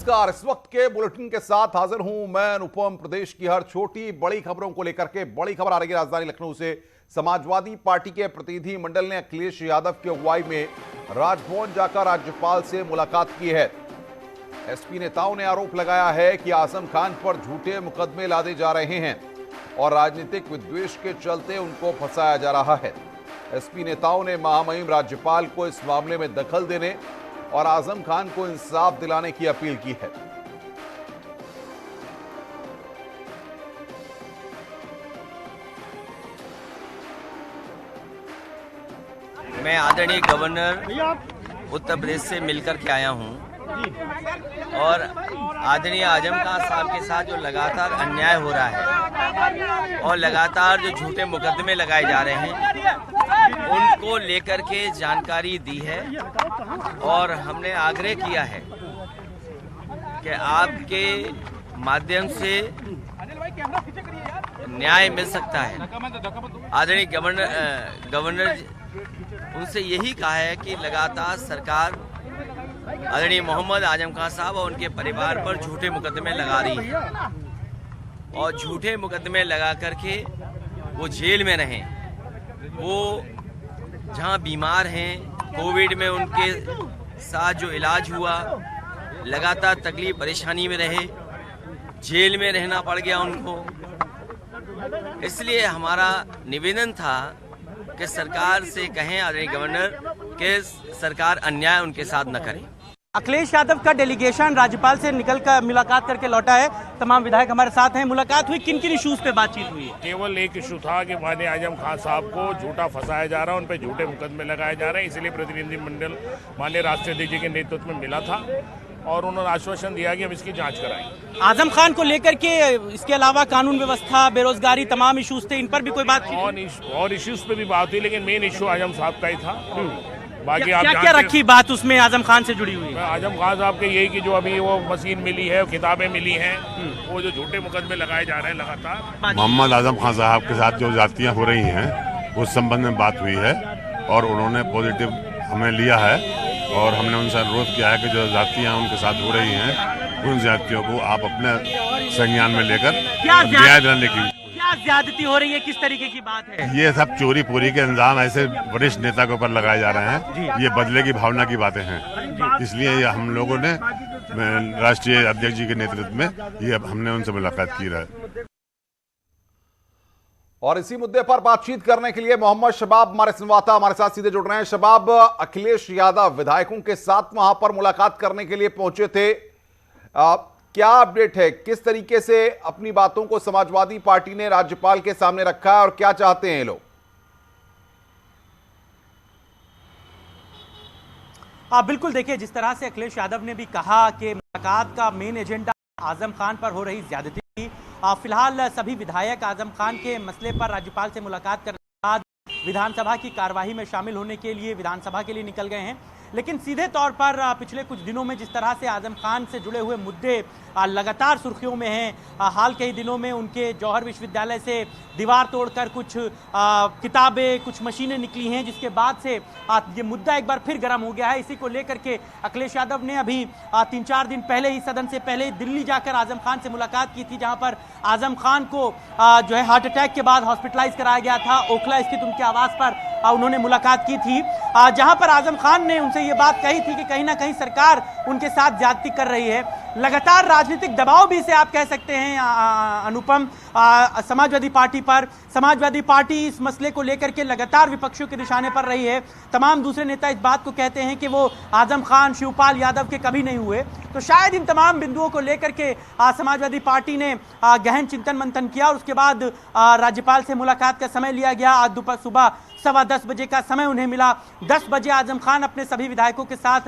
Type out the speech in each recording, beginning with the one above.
नमस्कार। इस वक्त के बुलेटिन के साथ हाजिर हूं मैं अनुपम। प्रदेश की हर छोटी बड़ी खबरों को लेकर के बड़ी खबर आ रही है राजधानी लखनऊ से। समाजवादी पार्टी के प्रतिनिधि मंडल ने अखिलेश यादव की अगुवाई में राजभवन जाकर राज्यपाल से मुलाकात की है। एसपी नेताओं ने आरोप लगाया है कि आजम खान पर झूठे मुकदमे लादे जा रहे हैं और राजनीतिक विद्वेष के चलते उनको फंसाया जा रहा है। एसपी नेताओं ने महामहिम राज्यपाल को इस मामले में दखल देने और आजम खान को इंसाफ दिलाने की अपील की है। मैं आदरणीय गवर्नर उत्तर प्रदेश से मिलकर के आया हूं और आदरणीय आजम खान साहब के साथ जो लगातार अन्याय हो रहा है और लगातार जो झूठे मुकदमे लगाए जा रहे हैं उनको लेकर के जानकारी दी है और हमने आग्रह किया है कि आपके माध्यम से न्याय मिल सकता है। आदरणीय गवर्नर उनसे यही कहा है कि लगातार सरकार आदरणीय मोहम्मद आजम खान साहब और उनके परिवार पर झूठे मुकदमे लगा रही है और झूठे मुकदमे लगा करके वो जेल में रहें, वो जहां बीमार हैं, कोविड में उनके साथ जो इलाज हुआ, लगातार तकलीफ परेशानी में रहे, जेल में रहना पड़ गया उनको। इसलिए हमारा निवेदन था कि सरकार से कहें आदरणीय गवर्नर कि सरकार अन्याय उनके साथ न करे। अखिलेश यादव का डेलीगेशन राज्यपाल से निकलकर मुलाकात करके लौटा है। तमाम विधायक हमारे साथ हैं। मुलाकात हुई, किन किन इश्यूज पे बातचीत हुई? केवल एक इशू था कि माननीय आजम खान साहब को झूठा फंसाया जा रहा है, उन पर झूठे मुकदमे लगाए जा रहे हैं। इसलिए प्रतिनिधिमंडल माननीय राष्ट्रीय अध्यक्ष जी के नेतृत्व में मिला था और उन्होंने आश्वासन दिया कि हम इसकी जांच कराएंगे। आजम खान को लेकर के इसके अलावा कानून व्यवस्था, बेरोजगारी, तमाम इश्यूज थे, इन पर भी कोई बात? और इश्यूज पे भी बात हुई, लेकिन मेन इशू आजम साहब का ही था। बाकी आप क्या रखी बात उसमें आजम खान से जुड़ी हुई? आजम खान साहब के यही कि जो अभी वो मशीन मिली है, किताबें मिली हैं, वो जो झूठे मुकदमे लगाए जा रहे हैं लगातार। मोहम्मद आजम खान साहब के साथ जो जातियाँ हो रही हैं उस संबंध में बात हुई है और उन्होंने पॉजिटिव हमें लिया है और हमने उनसे अनुरोध किया है कि जो जातियाँ उनके साथ हो रही हैं उन जातियों को आप अपने संज्ञान में लेकर न्याय दिलाने की। क्या ज्यादती हो रही है, किस तरीके की बात है? ये सब चोरी पूरी के इंजाम ऐसे वरिष्ठ नेता के ऊपर लगाए जा रहे हैं। ये बदले की भावना की बातें हैं, इसलिए ये हम लोगों ने राष्ट्रीय अध्यक्ष जी के नेतृत्व में ये हमने उनसे मुलाकात की है। और इसी मुद्दे पर बातचीत करने के लिए मोहम्मद शबाब हमारे संवाददाता हमारे साथ सीधे जुड़ रहे हैं। शबाब, अखिलेश यादव विधायकों के साथ वहां पर मुलाकात करने के लिए पहुंचे थे, क्या अपडेट है? किस तरीके से अपनी बातों को समाजवादी पार्टी ने राज्यपाल के सामने रखा है और क्या चाहते हैं ये लोग? बिल्कुल, देखिए जिस तरह से अखिलेश यादव ने भी कहा कि मुलाकात का मेन एजेंडा आजम खान पर हो रही ज्यादती थी। फिलहाल सभी विधायक आजम खान के मसले पर राज्यपाल से मुलाकात करने के बाद विधानसभा की कार्यवाही में शामिल होने के लिए विधानसभा के लिए निकल गए हैं। लेकिन सीधे तौर पर पिछले कुछ दिनों में जिस तरह से आजम खान से जुड़े हुए मुद्दे लगातार सुर्खियों में हैं, हाल के ही दिनों में उनके जौहर विश्वविद्यालय से दीवार तोड़कर कुछ किताबें, कुछ मशीनें निकली हैं, जिसके बाद से ये मुद्दा एक बार फिर गर्म हो गया है। इसी को लेकर के अखिलेश यादव ने अभी 3-4 दिन पहले ही, सदन से पहले ही दिल्ली जाकर आजम खान से मुलाकात की थी, जहां पर आजम खान को जो है हार्ट अटैक के बाद हॉस्पिटलाइज कराया गया था। ओखला स्थित उनके आवास पर उन्होंने मुलाकात की थी, जहां पर आजम खान ने उनसे ये बात कही थी कि कहीं ना कहीं सरकार उनके साथ ज्यादती कर रही है। लगातार राजनीतिक दबाव भी इसे आप कह सकते हैं अनुपम, समाजवादी पार्टी पर। समाजवादी पार्टी इस मसले को लेकर के लगातार विपक्षियों के निशाने पर रही है। तमाम दूसरे नेता इस बात को कहते हैं कि वो आजम खान, शिवपाल यादव के कभी नहीं हुए। तो शायद इन तमाम बिंदुओं को लेकर के समाजवादी पार्टी ने गहन चिंतन मंथन किया और उसके बाद राज्यपाल से मुलाकात का समय लिया गया। आज दोपहर सुबह 10:15 बजे का समय उन्हें मिला। 10 बजे आजम खान अपने सभी विधायकों के साथ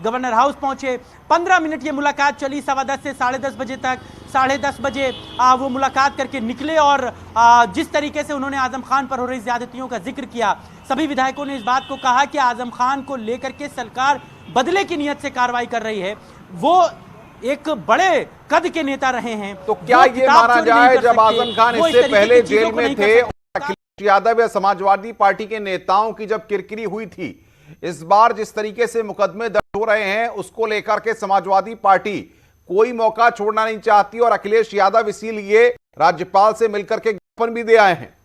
गवर्नर हाउस पहुंचे। 15 मिनट ये मुलाकात चली, 10:15 से 10:30 बजे तक। 10:30 बजे वो मुलाकात करके निकले और जिस तरीके से उन्होंने आजम खान पर हो रही ज्यादतियों का जिक्र किया, सभी विधायकों ने इस बात को कहा कि आजम खान को लेकर के सरकार बदले की नीयत से कार्रवाई कर रही है। वो एक बड़े कद के नेता रहे हैं, तो क्या ये माना जाए जब आजम खान इससे पहले जेल में थे, अखिलेश यादव या समाजवादी पार्टी के नेताओं की जब किरकिरी हुई थी, इस बार जिस तरीके से मुकदमे दर्ज हो रहे हैं उसको लेकर के समाजवादी पार्टी कोई मौका छोड़ना नहीं चाहती और अखिलेश यादव इसीलिए राज्यपाल से मिलकर के ज्ञापन भी दे आए हैं।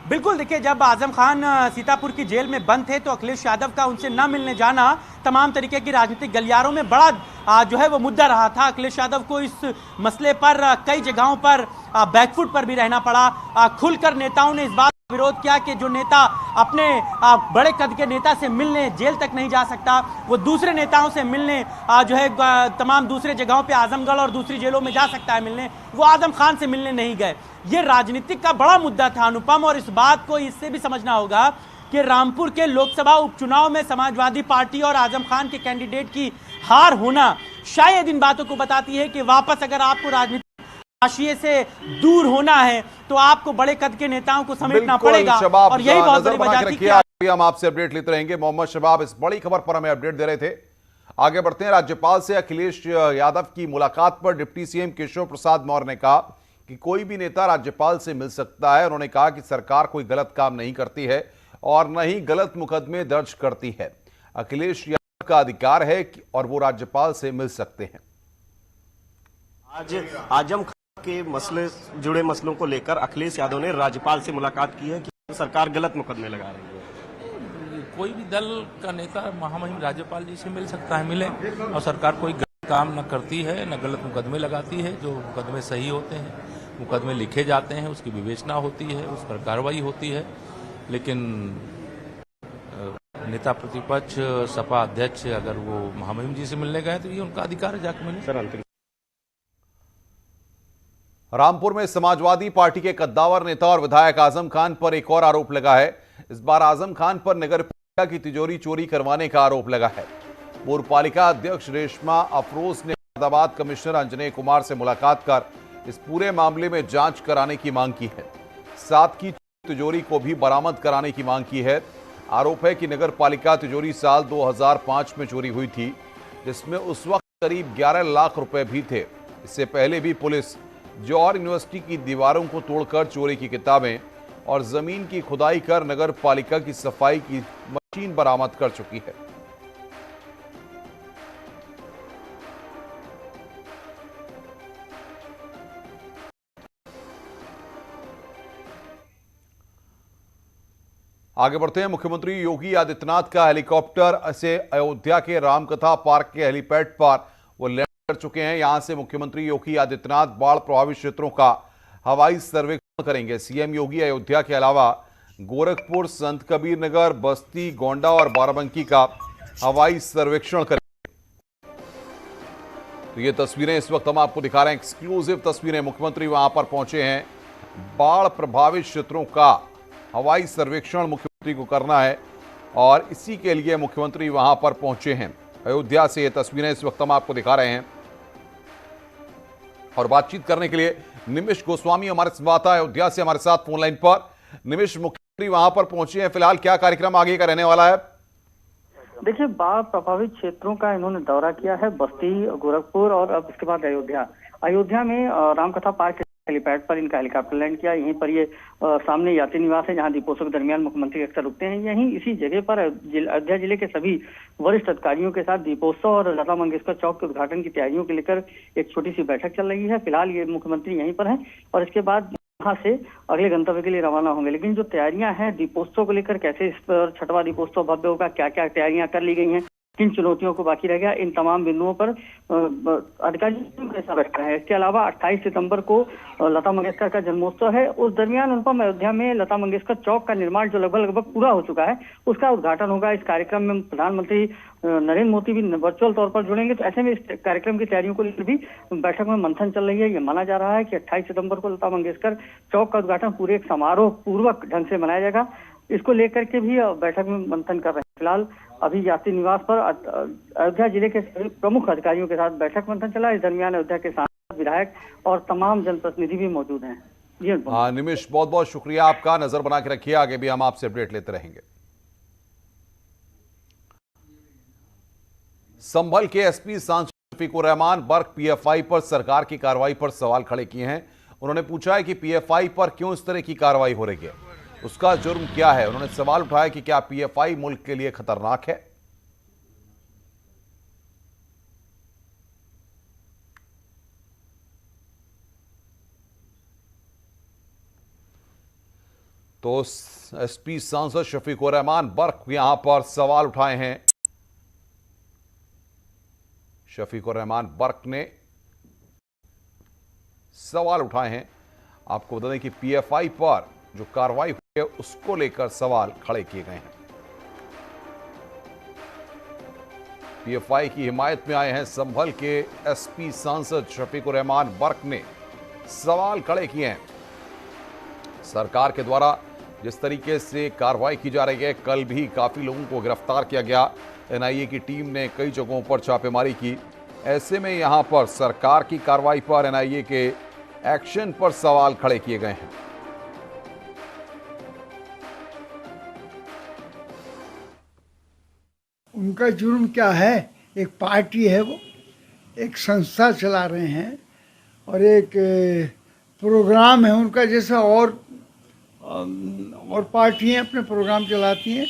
बिल्कुल, देखिए, जब आजम खान सीतापुर की जेल में बंद थे तो अखिलेश यादव का उनसे न मिलने जाना तमाम तरीके की राजनीतिक गलियारों में बड़ा जो है वो मुद्दा रहा था। अखिलेश यादव को इस मसले पर कई जगहों पर बैकफुट पर भी रहना पड़ा। खुलकर नेताओं ने इस बात का विरोध किया कि जो नेता अपने बड़े कद के नेता से मिलने जेल तक नहीं जा सकता, वो दूसरे नेताओं से मिलने जो है तमाम दूसरे जगहों पे आजमगढ़ और दूसरी जेलों में जा सकता है मिलने, वो आजम खान से मिलने नहीं गए। ये राजनीतिक का बड़ा मुद्दा था अनुपम, और इस बात को इससे भी समझना होगा कि रामपुर के लोकसभा उपचुनाव में समाजवादी पार्टी और आजम खान के कैंडिडेट की हार होना शायद इन बातों को बताती है कि वापस अगर आपको राजनीतिक हाशिए से दूर होना है तो आपको बड़े कद के नेताओं को समेटना पड़ेगा, और यही बहुत बड़ी वजह थी कि हम आपसे अपडेट लेते रहेंगे। मोहम्मद शबाब इस बड़ी खबर पर हमें अपडेट दे रहे थे। आगे बढ़ते हैं। राज्यपाल से अखिलेश यादव की मुलाकात पर डिप्टी सीएम केशव प्रसाद मौर्य ने कहा कि कोई भी नेता राज्यपाल से मिल सकता है। उन्होंने कहा कि सरकार कोई गलत काम नहीं करती है और न ही गलत मुकदमे दर्ज करती है। अखिलेश यादव का अधिकार है और वो राज्यपाल से मिल सकते हैं। आज आजम खान के मसले जुड़े मसलों को लेकर अखिलेश यादव ने राज्यपाल से मुलाकात की है कि सरकार गलत मुकदमे लगा रही है। कोई भी दल का नेता महामहिम राज्यपाल जी से मिल सकता है, मिले, और सरकार कोई गलत काम न करती है, न गलत मुकदमे लगाती है। जो मुकदमे सही होते हैं, मुकदमे लिखे जाते हैं, उसकी विवेचना होती है, उस पर कार्रवाई होती है। लेकिन नेता प्रतिपक्ष सपा अध्यक्ष अगर वो महामहिम जी से मिलने गए तो ये उनका अधिकार है, जाकर मिले। सर, अंतिम रामपुर में समाजवादी पार्टी के कद्दावर नेता और विधायक आजम खान पर एक और आरोप लगा है। इस बार आजम खान पर नगर पालिका की तिजोरी चोरी करवाने का आरोप लगा है। पूर्व पालिका अध्यक्ष रेशमा अफरोज ने फरीदाबाद कमिश्नर अंजनेय कुमार से मुलाकात कर इस पूरे मामले में जांच कराने की मांग की है। साथ ही तिजोरी को भी बरामद कराने की मांग की है। आरोप है कि नगर पालिका तिजोरी साल 2005 में चोरी हुई थी, जिसमें उस वक्त करीब 11 लाख रुपए भी थे। इससे पहले भी पुलिस जौहर यूनिवर्सिटी की दीवारों को तोड़कर चोरी की किताबें और जमीन की खुदाई कर नगर पालिका की सफाई की मशीन बरामद कर चुकी है। आगे बढ़ते हैं। मुख्यमंत्री योगी आदित्यनाथ का हेलीकॉप्टर से अयोध्या के रामकथा पार्क के हेलीपैड पर वो लैंड कर चुके हैं। यहां से मुख्यमंत्री योगी आदित्यनाथ बाढ़ प्रभावित क्षेत्रों का हवाई सर्वेक्षण करेंगे। सीएम योगी अयोध्या के अलावा गोरखपुर, संत कबीर नगर, बस्ती, गोंडा और बाराबंकी का हवाई सर्वेक्षण करेंगे। तो ये तस्वीरें इस वक्त हम आपको दिखा रहे हैं, एक्सक्लूसिव तस्वीरें। मुख्यमंत्री वहां पर पहुंचे हैं। बाढ़ प्रभावित क्षेत्रों का हवाई सर्वेक्षण मुख्यमंत्री को करना है और इसी के लिए मुख्यमंत्री वहां पर पहुंचे हैं। अयोध्या से ये तस्वीरें इस वक्त हम आपको दिखा रहे हैं और बातचीत करने के लिए निमिष गोस्वामी हमारे संवाददाता अयोध्या से हमारे साथ फोन लाइन पर। निमिष, मुख्यमंत्री वहां पर पहुंचे हैं, फिलहाल क्या कार्यक्रम आगे का रहने वाला है? देखिए, बाढ़ प्रभावित क्षेत्रों का इन्होंने दौरा किया है, बस्ती, गोरखपुर और अब इसके बाद अयोध्या में रामकथा पार्क हेलीपैड पर इनका हेलीकॉप्टर लैंड किया। यहीं पर ये सामने यात्री निवास है जहां दीपोत्सव के दरमियान मुख्यमंत्री अक्सर रुकते हैं। यहीं इसी जगह पर अयोध्या जिले के सभी वरिष्ठ अधिकारियों के साथ दीपोत्सव और लता मंगेशकर चौक के उद्घाटन की तैयारियों को लेकर एक छोटी सी बैठक चल रही है। फिलहाल ये मुख्यमंत्री यहीं पर हैं और इसके बाद यहाँ से अगले गंतव्य के लिए रवाना होंगे। लेकिन जो तैयारियां हैं दीपोत्सव को लेकर, कैसे इस पर छठवां दीपोत्सव भव्य होगा, क्या क्या तैयारियां कर ली गई हैं, किन चुनौतियों को बाकी रह गया, इन तमाम बिंदुओं पर अधिकारियों के साथ बैठा है। इसके अलावा 28 सितंबर को लता मंगेशकर का जन्मोत्सव है। उस दरमियान अनुपम अयोध्या में लता मंगेशकर चौक का निर्माण जो लगभग पूरा हो चुका है, उसका उद्घाटन होगा। इस कार्यक्रम में प्रधानमंत्री नरेंद्र मोदी भी वर्चुअल तौर पर जुड़ेंगे। तो ऐसे में इस कार्यक्रम की तैयारियों को लेकर भी बैठक में मंथन चल रही है। ये माना जा रहा है कि 28 सितंबर को लता मंगेशकर चौक का उद्घाटन पूरे एक समारोह पूर्वक ढंग से मनाया जाएगा। इसको लेकर के भी बैठक में मंथन कर रहे हैं। फिलहाल अभी यात्री निवास पर अयोध्या जिले के सभी प्रमुख अधिकारियों के साथ बैठक मंथन चला। इस दरमियान अयोध्या के सांसद, विधायक और तमाम जनप्रतिनिधि भी मौजूद हैं। जी हाँ निमिष, बहुत बहुत शुक्रिया आपका। नजर बना के रखिए, आगे भी हम आपसे अपडेट लेते रहेंगे। संभल के एसपी सांसद शफीकुर रहमान बर्क पीएफआई पर सरकार की कार्रवाई पर सवाल खड़े किए हैं। उन्होंने पूछा है कि पीएफआई पर क्यों इस तरह की कार्रवाई हो रही है, उसका जुर्म क्या है। उन्होंने सवाल उठाया कि क्या पीएफआई मुल्क के लिए खतरनाक है। तो एसपी सांसद शफीकुर रहमान बर्क यहां पर सवाल उठाए हैं। शफीकुर रहमान बर्क ने सवाल उठाए हैं। आपको बता दें कि पीएफआई पर जो कार्रवाई हुई है उसको लेकर सवाल खड़े किए गए हैं। पीएफआई की हिमायत में आए हैं संभल के एसपी सांसद शफीकुर रहमान बर्क ने सवाल खड़े किए हैं। सरकार के द्वारा जिस तरीके से कार्रवाई की जा रही है, कल भी काफी लोगों को गिरफ्तार किया गया। एनआईए की टीम ने कई जगहों पर छापेमारी की। ऐसे में यहां पर सरकार की कार्रवाई पर, एनआईए के एक्शन पर सवाल खड़े किए गए हैं। उनका जुर्म क्या है? एक पार्टी है, वो एक संस्था चला रहे हैं और एक प्रोग्राम है उनका, जैसा और पार्टियां अपने प्रोग्राम चलाती हैं।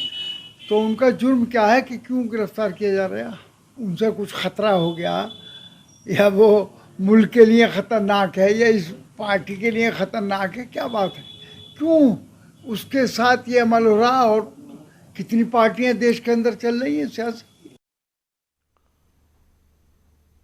तो उनका जुर्म क्या है कि क्यों गिरफ्तार किया जा रहा है? उनसे कुछ खतरा हो गया, या वो मुल्क के लिए ख़तरनाक है, या इस पार्टी के लिए ख़तरनाक है? क्या बात है? क्यों उसके साथ ये अमल हो रहा? और कितनी पार्टियां देश के अंदर चल रही हैं सियासी।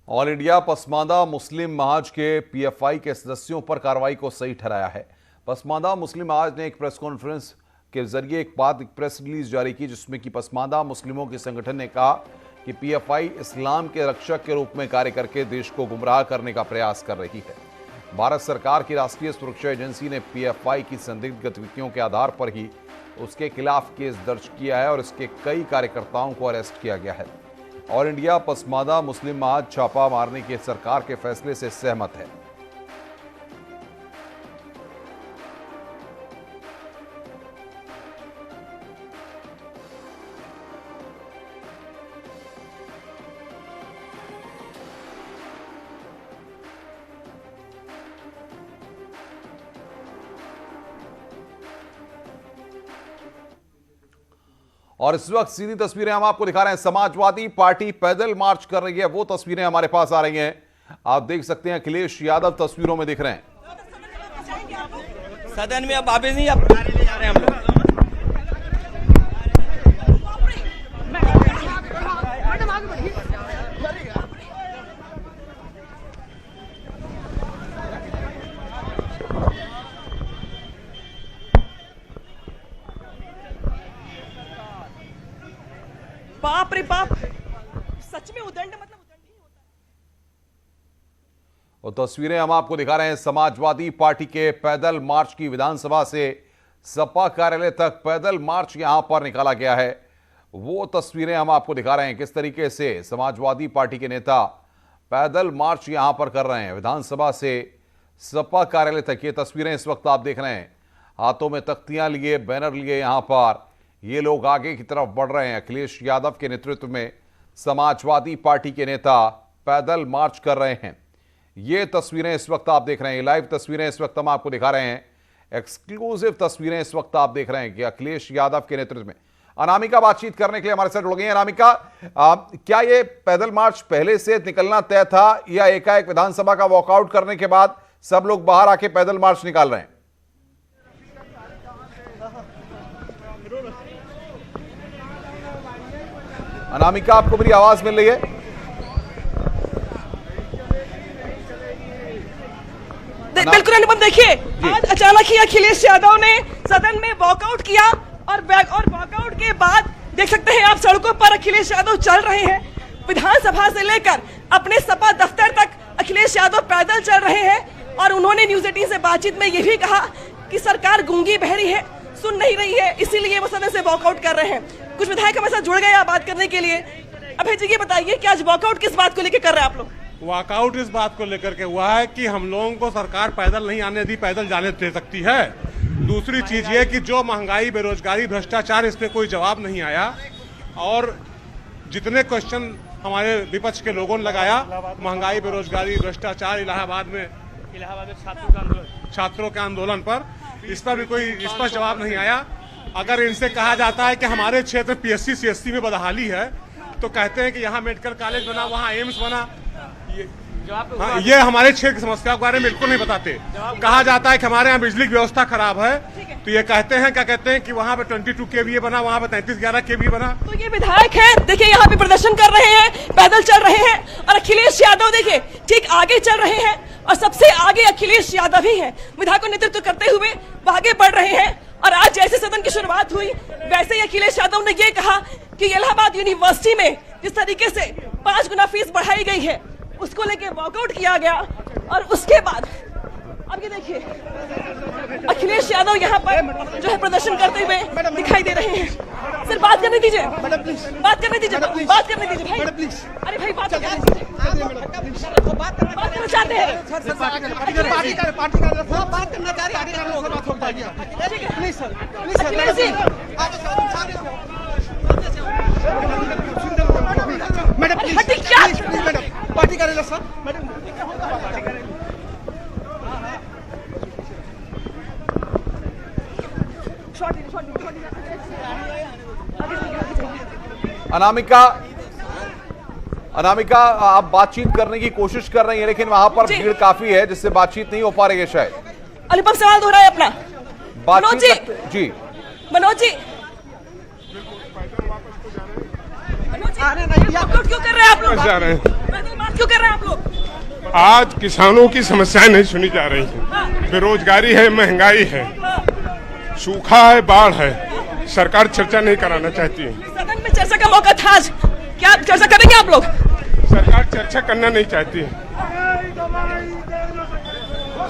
ऑल इंडिया पसमानदा मुस्लिम महाज के पीएफआई के सदस्यों पर कार्रवाई को सही ठहराया है। पसमानदा मुस्लिम महाज ने एक प्रेस कॉन्फ्रेंस के जरिए एक प्रेस रिलीज जारी की, जिसमें कि पसमानदा मुस्लिमों के संगठन ने कहा कि पीएफआई इस्लाम के रक्षक के रूप में कार्य करके देश को गुमराह करने का प्रयास कर रही है। भारत सरकार की राष्ट्रीय सुरक्षा एजेंसी ने पीएफआई की संदिग्ध गतिविधियों के आधार पर ही उसके खिलाफ केस दर्ज किया है और इसके कई कार्यकर्ताओं को अरेस्ट किया गया है। ऑल इंडिया पसमानदा मुस्लिम महाज छापा मारने के सरकार के फैसले से सहमत है। और इस वक्त सीधी तस्वीरें हम आपको दिखा रहे हैं। समाजवादी पार्टी पैदल मार्च कर रही है, वो तस्वीरें हमारे पास आ रही हैं। आप देख सकते हैं अखिलेश यादव तस्वीरों में दिख रहे हैं। सदन में अब वापस नहीं अब ले जा रहे हैं हम लोग। बाप रे बाप, सच में उदंड मतलब उदंड ही होता है। और तस्वीरें हम आपको दिखा रहे हैं समाजवादी पार्टी के पैदल मार्च की। विधानसभा से सपा कार्यालय तक पैदल मार्च यहां पर निकाला गया है, वो तस्वीरें हम आपको दिखा रहे हैं किस तरीके से समाजवादी पार्टी के नेता पैदल मार्च यहां पर कर रहे हैं विधानसभा से सपा कार्यालय तक। ये तस्वीरें इस वक्त आप देख रहे हैं, हाथों में तख्तियां लिए, बैनर लिए, यहां पर ये लोग आगे की तरफ बढ़ रहे हैं। अखिलेश यादव के नेतृत्व में समाजवादी पार्टी के नेता पैदल मार्च कर रहे हैं। ये तस्वीरें इस वक्त आप देख रहे हैं, लाइव तस्वीरें इस वक्त हम आपको दिखा रहे हैं, एक्सक्लूसिव तस्वीरें इस वक्त आप देख रहे हैं कि अखिलेश यादव के नेतृत्व में। अनामिका बातचीत करने के लिए हमारे साथ जुड़ गई हैं। अनामिका, क्या ये पैदल मार्च पहले से निकलना तय था या एकाएक विधानसभा का वॉकआउट करने के बाद सब लोग बाहर आके पैदल मार्च निकाल रहे हैं? अनामिका, आपको मेरी आवाज मिल रही है? बिल्कुल अनुपम, देखिए आज अचानक ही अखिलेश यादव ने सदन में वॉकआउट किया और वॉकआउट के बाद देख सकते हैं आप सड़कों पर अखिलेश यादव चल रहे हैं। विधानसभा से लेकर अपने सपा दफ्तर तक अखिलेश यादव पैदल चल रहे हैं और उन्होंने न्यूज 18 से बातचीत में यह भी कहा कि सरकार गूंगी बहरी है, सुन नहीं रही है, इसीलिए वो सदन से वॉकआउट कर रहे हैं। कुछ विधायक हमारे साथ जुड़ गए बात करने के लिए। अभय जी, ये बताइए कि आज वॉकआउट किस बात को लेकर कर रहे हैं आप लोग? वॉकआउट इस बात को लेकर के हुआ है कि हम लोगों को सरकार पैदल नहीं आने दी, पैदल जाने दे सकती है। दूसरी चीज ये कि जो महंगाई, बेरोजगारी, भ्रष्टाचार, इस पे कोई जवाब नहीं आया और जितने क्वेश्चन हमारे विपक्ष के लोगों ने लगाया, महंगाई, बेरोजगारी, भ्रष्टाचार, इलाहाबाद में छात्रों के आंदोलन पर, इस पर भी कोई स्पष्ट जवाब नहीं आया। अगर इनसे कहा जाता है कि हमारे क्षेत्र पीएससी सीएससी में बदहाली है, तो कहते हैं कि यहाँ मेडिकल कॉलेज बना, वहाँ एम्स बना। हाँ, ये हमारे क्षेत्र की समस्या के बारे में बिल्कुल नहीं बताते। कहा जाता है कि हमारे यहाँ बिजली की व्यवस्था खराब है, तो ये कहते हैं क्या कहते हैं कि वहाँ पे 22 kVA बना, वहाँ पे 3311 kVA बना। तो ये विधायक हैं, देखिए यहाँ पे प्रदर्शन कर रहे हैं, पैदल चल रहे हैं, और अखिलेश यादव देखिए ठीक आगे चल रहे हैं, और सबसे आगे अखिलेश यादव ही है। विधायक को नेतृत्व करते हुए वो आगे बढ़ रहे हैं। और आज जैसे सदन की शुरुआत हुई वैसे ही अखिलेश यादव ने ये कहा कि इलाहाबाद यूनिवर्सिटी में जिस तरीके से 5 गुना फीस बढ़ाई गई है उसको लेके वॉकआउट किया गया। और उसके बाद अब ये देखिए अखिलेश यादव यहाँ पर जो है प्रदर्शन करते हुए दिखाई दे रहे हैं। सर बात करने दीजिए, बात करने दीजिए, बात करने दीजिए भाई। अरे भाई बात करने दीजिए, बात करना चाहते हैं, बात करना चाह रहे हैं। अखिलेश जी मैडम क्या पार्टी करेगा सर? मैडम अनामिका आप बातचीत करने की कोशिश कर रही हैं, लेकिन वहां पर भीड़ काफी है जिससे बातचीत नहीं हो पा रही है शायद। अनुपम सवाल दोहरा है अपना। बातचीत जी मनोज जी क्यों कर रहे हैं आप लोग? क्यों कर रहे हैं आप लोग? आज किसानों की समस्याएं नहीं सुनी जा रही हैं। बेरोजगारी है, महंगाई है, सूखा है, बाढ़ है, सरकार चर्चा नहीं कराना चाहती है। सदन में चर्चा का मौका था आज, क्या चर्चा करेंगे आप लोग? सरकार चर्चा करना नहीं चाहती है,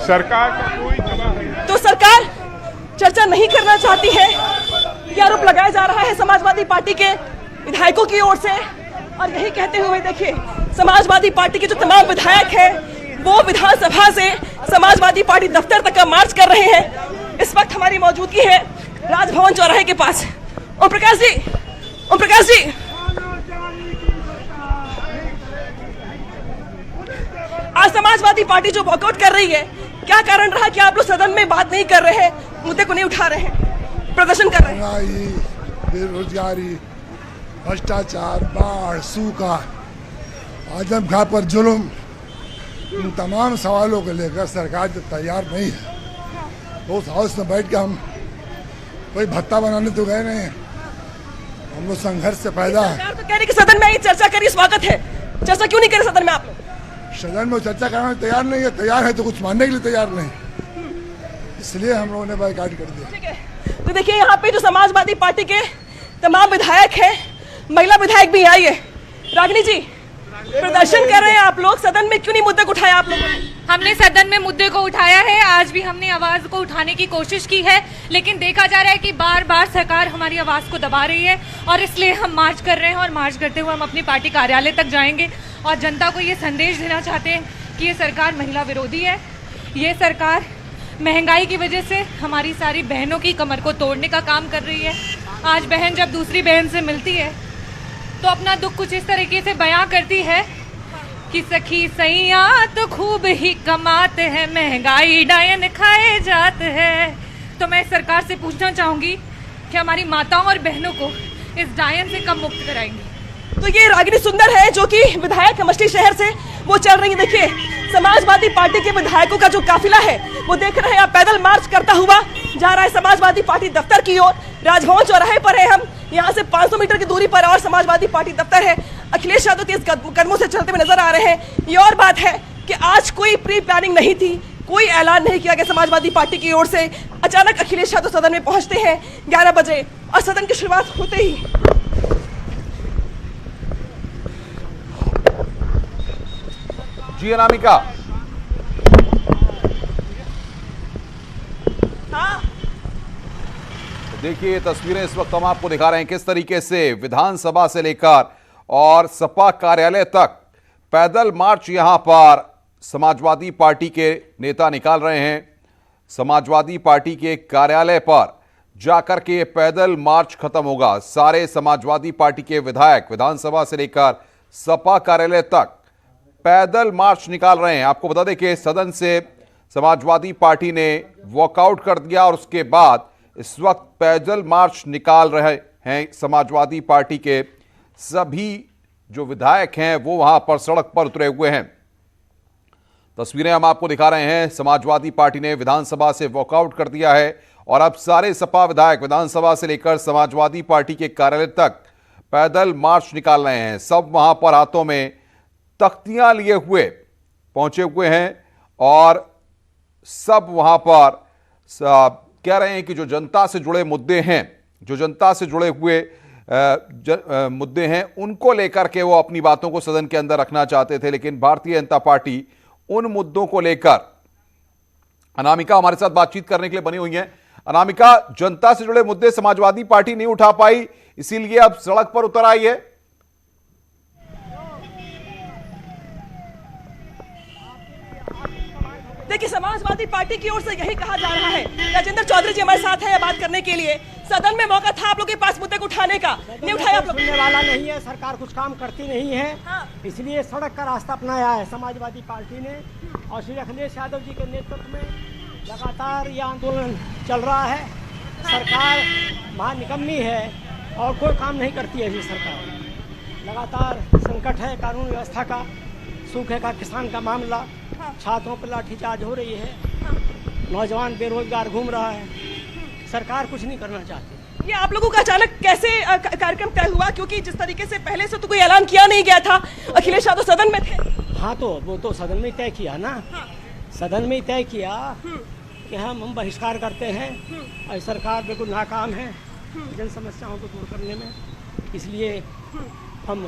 सरकार का कोई जवाब नहीं। तो सरकार चर्चा नहीं करना चाहती है, ये आरोप लगाया जा रहा है समाजवादी पार्टी के विधायकों की ओर से। और यही कहते हुए देखिए समाजवादी पार्टी के जो तमाम विधायक हैं वो विधानसभा से समाजवादी पार्टी दफ्तर तक का मार्च कर रहे हैं। इस वक्त हमारी मौजूदगी है राजभवन चौराहे के पास। ओम प्रकाश जी, ओम प्रकाश जी, आज समाजवादी पार्टी जो वॉकआउट कर रही है, क्या कारण रहा कि आप लोग सदन में बात नहीं कर रहे हैं, मुद्दे को नहीं उठा रहे हैं, प्रदर्शन कर रहे हैं? महंगाई, बेरोजगारी, भ्रष्टाचार, बाढ़, सूखा, आजम खां पर जुल्म, इन तमाम सवालों को लेकर सरकार जब तैयार नहीं है तो उस हाउस में बैठ के हम कोई भत्ता बनाने तो गए नहीं, हम लोग संघर्ष से पैदा है। सरकार तो कह रही कि सदन में ही चर्चा करिए, स्वागत है, चर्चा क्यों नहीं करे सदन में आप लोग? सदन में चर्चा करने तैयार नहीं है, तैयार है तो कुछ मानने के लिए तैयार नहीं, इसलिए हम लोगों ने बाइकाट कर दिया। ठीक है, तो देखिए यहाँ पे जो समाजवादी पार्टी के तमाम विधायक हैं, महिला विधायक भी आई है। रागिनी जी, प्रदर्शन कर रहे हैं आप लोग, सदन में क्यों नहीं मुद्दे को उठाया आप लोगों ने? हमने सदन में मुद्दे को उठाया है, आज भी हमने आवाज को उठाने की कोशिश की है, लेकिन देखा जा रहा है कि बार बार सरकार हमारी आवाज को दबा रही है, और इसलिए हम मार्च कर रहे हैं। और मार्च करते हुए हम अपनी पार्टी कार्यालय तक जाएंगे और जनता को ये संदेश देना चाहते हैं कि ये सरकार महिला विरोधी है। ये सरकार महंगाई की वजह से हमारी सारी बहनों की कमर को तोड़ने का काम कर रही है। आज बहन जब दूसरी बहन से मिलती है तो अपना दुख कुछ इस तरीके से बयां करती है कि सखी सैया तो खूब ही कमाते हैं, महंगाई डायन खाए जाते हैं। तो मैं सरकार से पूछना चाहूंगी कि हमारी माताओं और बहनों को इस डायन से कब मुक्त कराएंगी? तो ये रागिनी सुंदर है जो कि विधायक मछली शहर से वो चल रही है। देखिए समाजवादी पार्टी के विधायकों का जो काफिला है वो देख रहे हैं आप, पैदल मार्च करता हुआ जा रहा है समाजवादी पार्टी दफ्तर की ओर। राजभवन चौराहे पर है हम, यहाँ से 500 मीटर की दूरी पर और समाजवादी पार्टी दफ्तर है। अखिलेश यादव तेज कदमों से चलते हुए नजर आ रहे हैं। ये और बात है कि आज कोई प्री प्लानिंग नहीं थी, कोई ऐलान नहीं किया गया समाजवादी पार्टी की ओर से। अचानक अखिलेश यादव सदन में पहुंचते हैं 11 बजे और सदन की शुरुआत होते ही जी अनामिका। हाँ। देखिए तस्वीरें इस वक्त हम आपको दिखा रहे हैं किस तरीके से विधानसभा से लेकर और सपा कार्यालय तक पैदल मार्च यहां पर समाजवादी पार्टी के नेता निकाल रहे हैं। समाजवादी पार्टी के कार्यालय पर जाकर के पैदल मार्च खत्म होगा। सारे समाजवादी पार्टी के विधायक विधानसभा से लेकर सपा कार्यालय तक पैदल मार्च निकाल रहे हैं। आपको बता दें कि सदन से समाजवादी पार्टी ने वॉकआउट कर दिया और उसके बाद इस वक्त पैदल मार्च निकाल रहे हैं। समाजवादी पार्टी के सभी जो विधायक हैं वो वहां पर सड़क पर उतरे हुए हैं। तस्वीरें हम आपको दिखा रहे हैं। समाजवादी पार्टी ने विधानसभा से वॉकआउट कर दिया है और अब सारे सपा विधायक विधानसभा से लेकर समाजवादी पार्टी के कार्यालय तक पैदल मार्च निकाल रहे हैं। सब वहां पर हाथों में तख्तियां लिए हुए पहुंचे हुए हैं और सब वहां पर कह रहे हैं कि जो जनता से जुड़े मुद्दे हैं, जो जनता से जुड़े हुए मुद्दे हैं, उनको लेकर के वो अपनी बातों को सदन के अंदर रखना चाहते थे। लेकिन भारतीय जनता पार्टी उन मुद्दों को लेकर, अनामिका हमारे साथ बातचीत करने के लिए बनी हुई हैं। अनामिका, जनता से जुड़े मुद्दे समाजवादी पार्टी नहीं उठा पाई, इसीलिए अब सड़क पर उतर आई है। देखिए, समाजवादी पार्टी की ओर से यही कहा जा रहा है। राजेंद्र चौधरी जी हमारे साथ है बात करने के लिए। सदन में मौका था आप लोगों के पास मुद्दे को उठाने का, नहीं उठाया आप लोग। सुनने वाला नहीं है, सरकार कुछ काम करती नहीं है। इसलिए सड़क का रास्ता अपनाया है समाजवादी पार्टी ने और श्री अखिलेश यादव जी के नेतृत्व में लगातार ये आंदोलन चल रहा है। सरकार महानिकम्मी है और कोई काम नहीं करती है ये सरकार। लगातार संकट है कानून व्यवस्था का, सूखे का, किसान का मामला, छात्रों पर लाठीचार्ज हो रही है, नौजवान बेरोजगार घूम रहा है, सरकार कुछ नहीं करना चाहती। ये आप लोगों का अचानक कैसे कार्यक्रम तय हुआ? क्योंकि जिस तरीके से पहले से तो कोई ऐलान किया नहीं गया था। अखिलेश यादव सदन में थे। हाँ, तो वो तो सदन में तय किया ना। सदन में तय किया कि हम बहिष्कार करते हैं और सरकार बिल्कुल नाकाम है जन समस्याओं को दूर करने में, इसलिए हम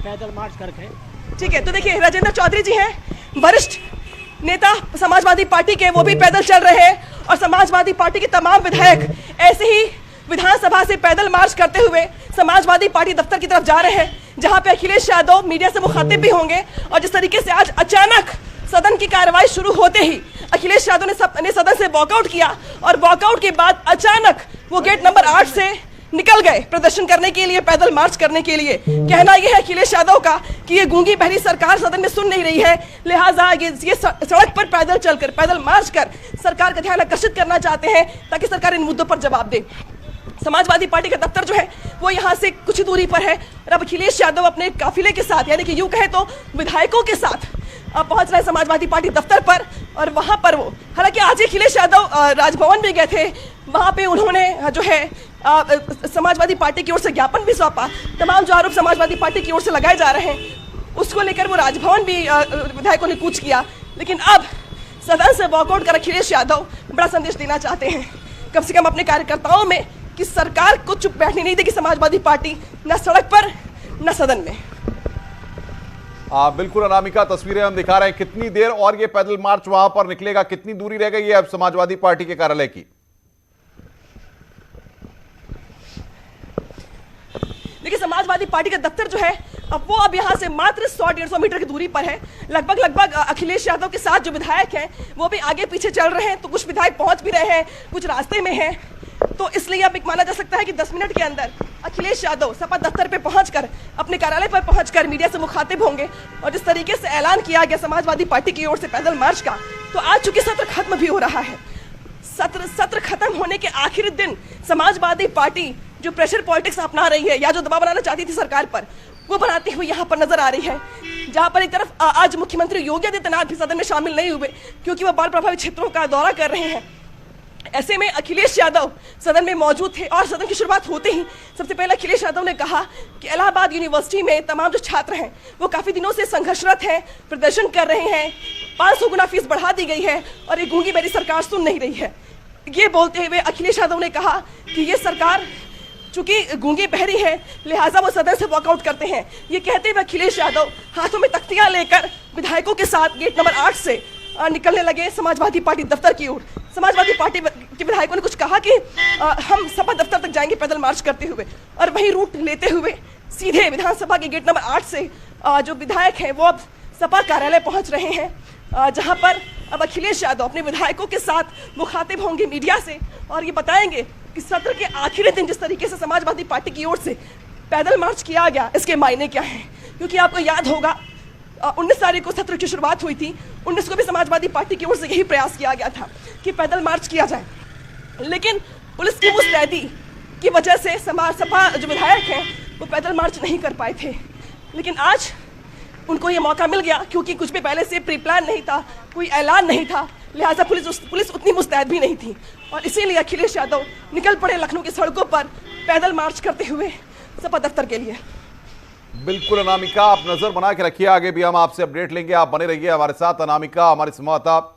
पैदल मार्च करके। ठीक है, तो देखिए राजेंद्र चौधरी जी हैं, वरिष्ठ नेता समाजवादी पार्टी के, वो भी पैदल चल रहे हैं और समाजवादी पार्टी के तमाम विधायक ऐसे ही विधानसभा से पैदल मार्च करते हुए समाजवादी पार्टी दफ्तर की तरफ जा रहे हैं, जहां पे अखिलेश यादव मीडिया से मुखातिब भी होंगे। और जिस तरीके से आज अचानक सदन की कार्रवाई शुरू होते ही अखिलेश यादव ने सदन से वॉकआउट किया और वॉकआउट के बाद अचानक वो गेट नंबर 8 से निकल गए प्रदर्शन करने के लिए, पैदल मार्च करने के लिए। कहना यह है अखिलेश यादव का कि ये गूंगी बहरी सरकार सदन में सुन नहीं रही है, लिहाजा ये सड़क पर पैदल चलकर, पैदल मार्च कर सरकार का ध्यान आकर्षित करना चाहते हैं ताकि सरकार इन मुद्दों पर जवाब दे। समाजवादी पार्टी का दफ्तर जो है वो यहाँ से कुछ दूरी पर है और अब अखिलेश यादव अपने काफिले के साथ, यानी कि यूं कहे तो विधायकों के साथ पहुंच रहे समाजवादी पार्टी दफ्तर पर। और वहां पर वो, हालांकि आज अखिलेश यादव राजभवन भी गए थे, वहां पे उन्होंने जो है समाजवादी पार्टी की ओर से ज्ञापन भी सौंपा। तमाम जो आरोप समाजवादी पार्टी की ओर से लगाए जा रहे हैं उसको लेकर वो राजभवन भी विधायकों ने कूच किया। लेकिन अब सदन से वॉकआउट कर अखिलेश यादव बड़ा संदेश देना चाहते हैं कम से कम अपने कार्यकर्ताओं में कि सरकार को चुप बैठने नहीं देगी समाजवादी पार्टी, न सड़क पर न सदन में। बिल्कुल अनामिका, तस्वीरें हम दिखा रहे हैं। कितनी देर और ये पैदल मार्च वहां पर निकलेगा? कितनी दूरी रह गई है अब समाजवादी पार्टी के कार्यालय की? देखिए, समाजवादी पार्टी का दफ्तर जो है अब यहाँ से मात्र 100-150 मीटर की दूरी पर है। लगभग अखिलेश यादव के साथ जो विधायक हैं वो भी आगे पीछे चल रहे हैं, तो कुछ विधायक पहुंच भी रहे हैं, कुछ रास्ते में हैं। तो इसलिए अब एक माना जा सकता है कि 10 मिनट के अंदर अखिलेश यादव सपा दफ्तर पे पहुंचकर, अपने कार्यालय पर पहुंचकर मीडिया से मुखातिब होंगे। और जिस तरीके से ऐलान किया गया समाजवादी पार्टी की ओर से पैदल मार्च का, तो आज चूंकि सत्र खत्म भी हो रहा है, सत्र खत्म होने के आखिरी दिन समाजवादी पार्टी जो प्रेशर पॉलिटिक्स अपना रही है या जो दबाव बनाना चाहती थी सरकार पर, वो बनाती हुई यहाँ पर नजर आ रही है। जहाँ पर एक तरफ आज मुख्यमंत्री योगी आदित्यनाथ भी सदन में शामिल नहीं हुए क्योंकि वह बाढ़ प्रभावित क्षेत्रों का दौरा कर रहे हैं। ऐसे में अखिलेश यादव सदन में मौजूद थे और सदन की शुरुआत होते ही सबसे पहले अखिलेश यादव ने कहा कि इलाहाबाद यूनिवर्सिटी में तमाम जो छात्र हैं वो काफी दिनों से संघर्षरत हैं, प्रदर्शन कर रहे हैं, 500 गुना फीस बढ़ा दी गई है और ये गूंगी बहरी सरकार सुन नहीं रही है। ये बोलते हुए अखिलेश यादव ने कहा कि ये सरकार चूंकि गूंगी बहरी है लिहाजा वो सदन से वॉकआउट करते हैं। ये कहते हुए अखिलेश यादव हाथों में तख्तियां लेकर विधायकों के साथ गेट नंबर 8 से निकलने लगे समाजवादी पार्टी दफ्तर की ओर। समाजवादी पार्टी के विधायकों ने कुछ कहा कि हम सपा दफ्तर तक जाएंगे पैदल मार्च करते हुए, और वही रूट लेते हुए सीधे विधानसभा के गेट नंबर 8 से जो विधायक हैं वो अब सपा कार्यालय पहुंच रहे हैं, जहां पर अब अखिलेश यादव अपने विधायकों के साथ मुखातिब होंगे मीडिया से और ये बताएंगे कि सत्र के आखिरी दिन जिस तरीके से समाजवादी पार्टी की ओर से पैदल मार्च किया गया इसके मायने क्या हैं। क्योंकि आपको याद होगा 19 तारीख को सत्र की शुरुआत हुई थी, 19 को भी समाजवादी पार्टी की ओर से यही प्रयास किया गया था कि पैदल मार्च किया जाए, लेकिन पुलिस की मुस्तैदी की वजह से सपा जो विधायक हैं वो पैदल मार्च नहीं कर पाए थे। लेकिन आज उनको ये मौका मिल गया क्योंकि कुछ भी पहले से प्री प्लान नहीं था, कोई ऐलान नहीं था, लिहाजा पुलिस उतनी मुस्तैद भी नहीं थी और इसीलिए अखिलेश यादव निकल पड़े लखनऊ की सड़कों पर पैदल मार्च करते हुए सपा दफ्तर के लिए। बिल्कुल अनामिका, आप नजर बना के रखिए, आगे भी हम आपसे अपडेट लेंगे, आप बने रहिए हमारे साथ। अनामिका हमारी संवाददाता